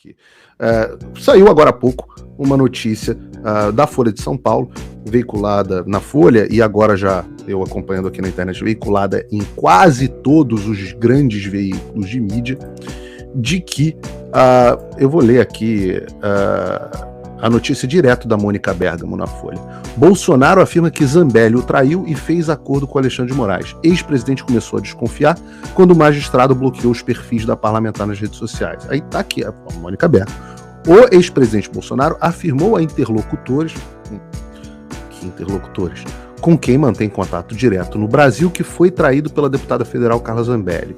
aqui. Saiu agora há pouco uma notícia da Folha de São Paulo, veiculada na Folha, e agora já eu acompanhando aqui na internet, veiculada em quase todos os grandes veículos de mídia, de que, eu vou ler aqui a notícia direto da Mônica Bergamo na Folha. Bolsonaro afirma que Zambelli o traiu e fez acordo com Alexandre de Moraes. Ex-presidente começou a desconfiar quando o magistrado bloqueou os perfis da parlamentar nas redes sociais. Aí tá aqui a Mônica Bergamo. O ex-presidente Bolsonaro afirmou a interlocutores, com quem mantém contato direto no Brasil, que foi traído pela deputada federal Carla Zambelli.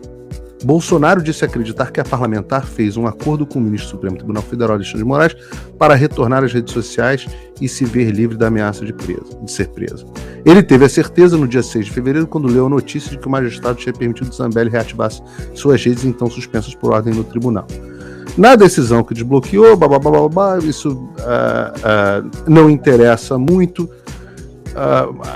Bolsonaro disse acreditar que a parlamentar fez um acordo com o ministro do Supremo Tribunal Federal, Alexandre de Moraes, para retornar às redes sociais e se ver livre da ameaça de ser presa. Ele teve a certeza no dia 6 de fevereiro, quando leu a notícia de que o magistrado tinha permitido que Zambelli reativasse suas redes, então suspensas por ordem do tribunal. Na decisão que desbloqueou, isso não interessa muito.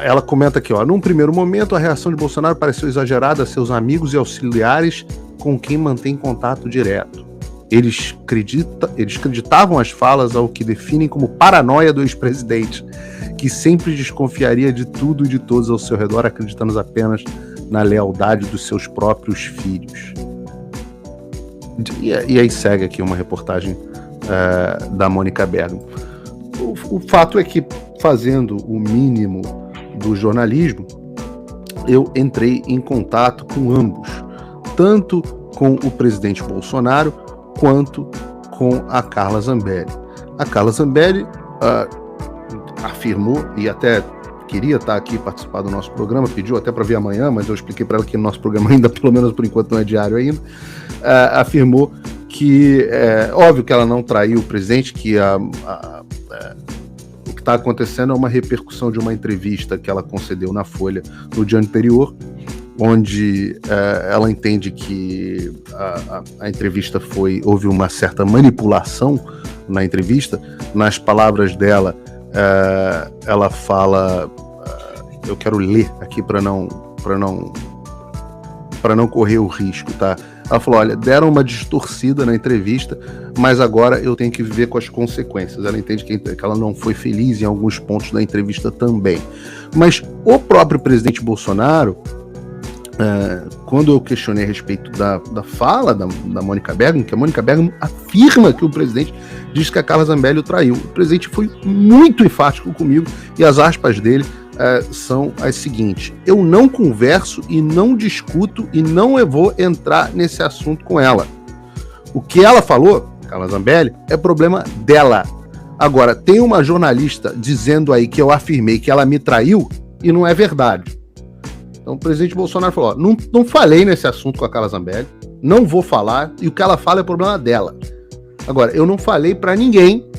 Ela comenta aqui, num primeiro momento a reação de Bolsonaro pareceu exagerada a seus amigos e auxiliares com quem mantém contato direto. Eles acreditavam as falas ao que definem como paranoia do ex-presidente, que sempre desconfiaria de tudo e de todos ao seu redor, acreditando apenas na lealdade dos seus próprios filhos. E aí segue aqui uma reportagem da Mônica Bergamo. O fato é que, fazendo o mínimo do jornalismo, eu entrei em contato com ambos, tanto com o presidente Bolsonaro quanto com a Carla Zambelli. A Carla Zambelli afirmou, e até queria estar aqui participar do nosso programa, pediu até para vir amanhã, mas eu expliquei para ela que o nosso programa ainda, pelo menos por enquanto, não é diário ainda, afirmou que é óbvio que ela não traiu o presidente, que o que está acontecendo é uma repercussão de uma entrevista que ela concedeu na Folha no dia anterior, onde ela entende que a entrevista houve uma certa manipulação na entrevista. Nas palavras dela, ela fala, eu quero ler aqui para não correr o risco, tá? Ela falou, olha, deram uma distorcida na entrevista, mas agora eu tenho que viver com as consequências. Ela entende que ela não foi feliz em alguns pontos da entrevista também. Mas o próprio presidente Bolsonaro, quando eu questionei a respeito da fala da Mônica Bergamo, que a Mônica Bergamo afirma que o presidente disse que a Carla Zambelli o traiu. O presidente foi muito enfático comigo e as aspas dele são as seguintes: eu não converso e não discuto e não vou entrar nesse assunto com ela. O que ela falou, Carla Zambelli, é problema dela. Agora, tem uma jornalista dizendo aí que eu afirmei que ela me traiu e não é verdade. Então o presidente Bolsonaro falou, não falei nesse assunto com a Carla Zambelli, não vou falar, e o que ela fala é problema dela. Agora, eu não falei para ninguém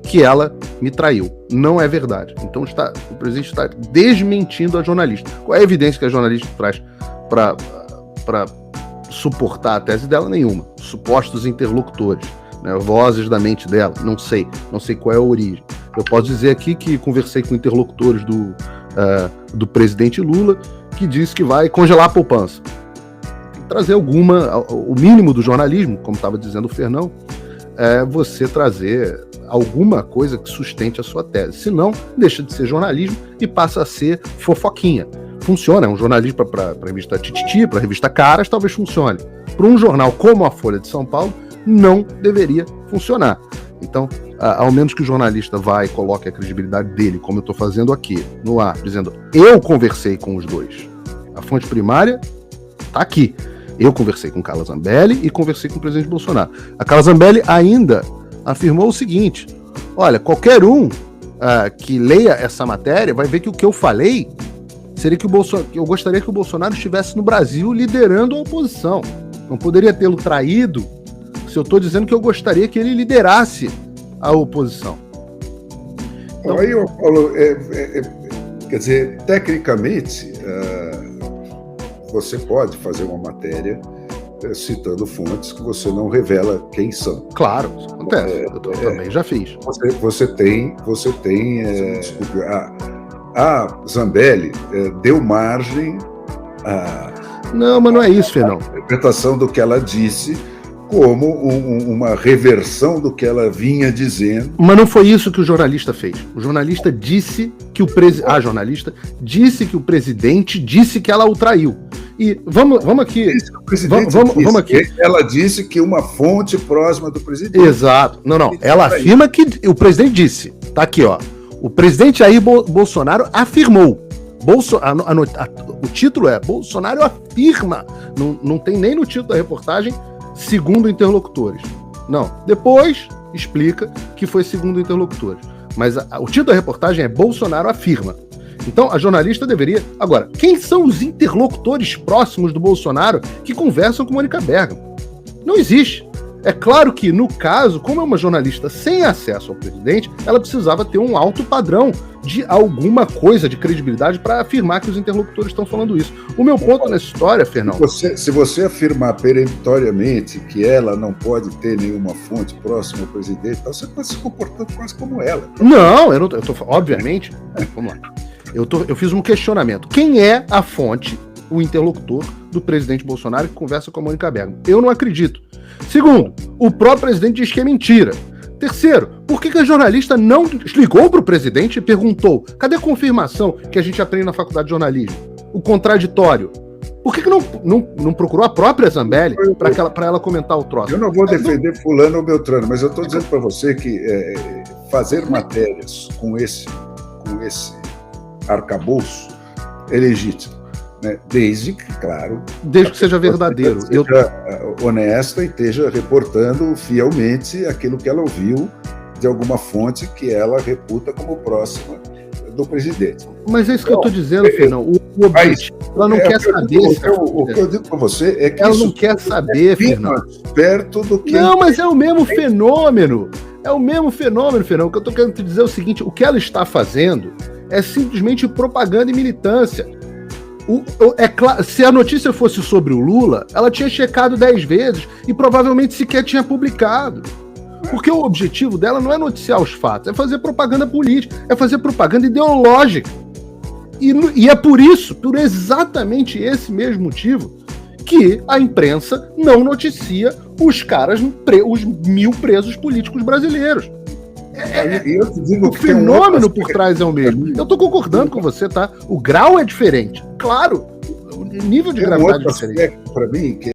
que ela me traiu. Não é verdade. Então o presidente está desmentindo a jornalista. Qual é a evidência que a jornalista traz para suportar a tese dela? Nenhuma. Supostos interlocutores, né, vozes da mente dela, não sei qual é a origem. Eu posso dizer aqui que conversei com interlocutores do presidente Lula, que disse que vai congelar a poupança. Trazer o mínimo do jornalismo, como estava dizendo o Fernão, é você trazer alguma coisa que sustente a sua tese. Senão, deixa de ser jornalismo e passa a ser fofoquinha. Funciona, é um jornalismo para a revista Tititi, para a revista Caras, talvez funcione. Para um jornal como a Folha de São Paulo, não deveria funcionar. Então, ao menos que o jornalista vá e coloque a credibilidade dele, como eu estou fazendo aqui, no ar, dizendo, eu conversei com os dois. A fonte primária está aqui. Eu conversei com Carla Zambelli e conversei com o presidente Bolsonaro. A Carla Zambelli ainda afirmou o seguinte, olha, qualquer um que leia essa matéria vai ver que o que eu falei seria que eu gostaria que o Bolsonaro estivesse no Brasil liderando a oposição. Não poderia tê-lo traído se eu estou dizendo que eu gostaria que ele liderasse a oposição. Então, aí eu falo, quer dizer, tecnicamente, você pode fazer uma matéria citando fontes que você não revela quem são. Claro, isso acontece. Eu também já fiz. Você tem desculpe, a Zambelli deu margem a... Não, mas não é isso, Fernão. A interpretação do que ela disse como uma reversão do que ela vinha dizendo. Mas não foi isso que o jornalista fez. O jornalista disse que a jornalista disse que o presidente disse que ela o traiu. E vamos aqui. Vamos aqui. Ela disse que uma fonte próxima do presidente. Exato. Não. Ela afirma que o presidente disse. Tá aqui, ó. O presidente Jair Bolsonaro afirmou. O título é Bolsonaro afirma. Não tem nem no título da reportagem segundo interlocutores. Não. Depois explica que foi segundo interlocutores. Mas o título da reportagem é Bolsonaro afirma. Então a jornalista deveria... Agora, quem são os interlocutores próximos do Bolsonaro que conversam com Mônica Bergamo? Não existe. É claro que, no caso, como é uma jornalista sem acesso ao presidente, ela precisava ter um alto padrão de alguma coisa de credibilidade para afirmar que os interlocutores estão falando isso. O meu ponto nessa história, Fernando... Se você afirmar peremptoriamente que ela não pode ter nenhuma fonte próxima ao presidente, então você está se comportando quase como ela. Não, eu tô... Obviamente... Vamos lá. Eu fiz um questionamento. Quem é a fonte, o interlocutor do presidente Bolsonaro que conversa com a Mônica Bergamo? Eu não acredito. Segundo, o próprio presidente diz que é mentira. Terceiro, por que a jornalista não ligou para o presidente e perguntou: cadê a confirmação que a gente aprende na faculdade de jornalismo? O contraditório. Por que não procurou a própria Zambelli para ela comentar o troço? Eu não vou defender fulano ou Beltrano, mas eu estou dizendo para você que fazer matérias com esse arcabouço é legítimo. Né? Desde que, claro... Desde que seja verdadeiro. Seja honesta e esteja reportando fielmente aquilo que ela ouviu de alguma fonte que ela reputa como próxima do presidente. Mas é isso que eu estou dizendo, Fernando. O objetivo, ela não quer saber. O que eu digo para você é que ela não quer saber, Fernando. Perto do que... Não, mas é o mesmo fenômeno. É o mesmo fenômeno, Fernando. O que eu estou querendo te dizer é o seguinte: o que ela está fazendo é simplesmente propaganda e militância. Se a notícia fosse sobre o Lula, ela tinha checado 10 vezes e provavelmente sequer tinha publicado. Porque o objetivo dela não é noticiar os fatos, é fazer propaganda política, é fazer propaganda ideológica. E é por exatamente esse mesmo motivo, que a imprensa não noticia os 1.000 presos políticos brasileiros. Eu te digo o fenômeno por trás é o mesmo. Eu estou concordando com você, tá? O grau é diferente. Claro, o nível de gravidade é diferente. Para mim, que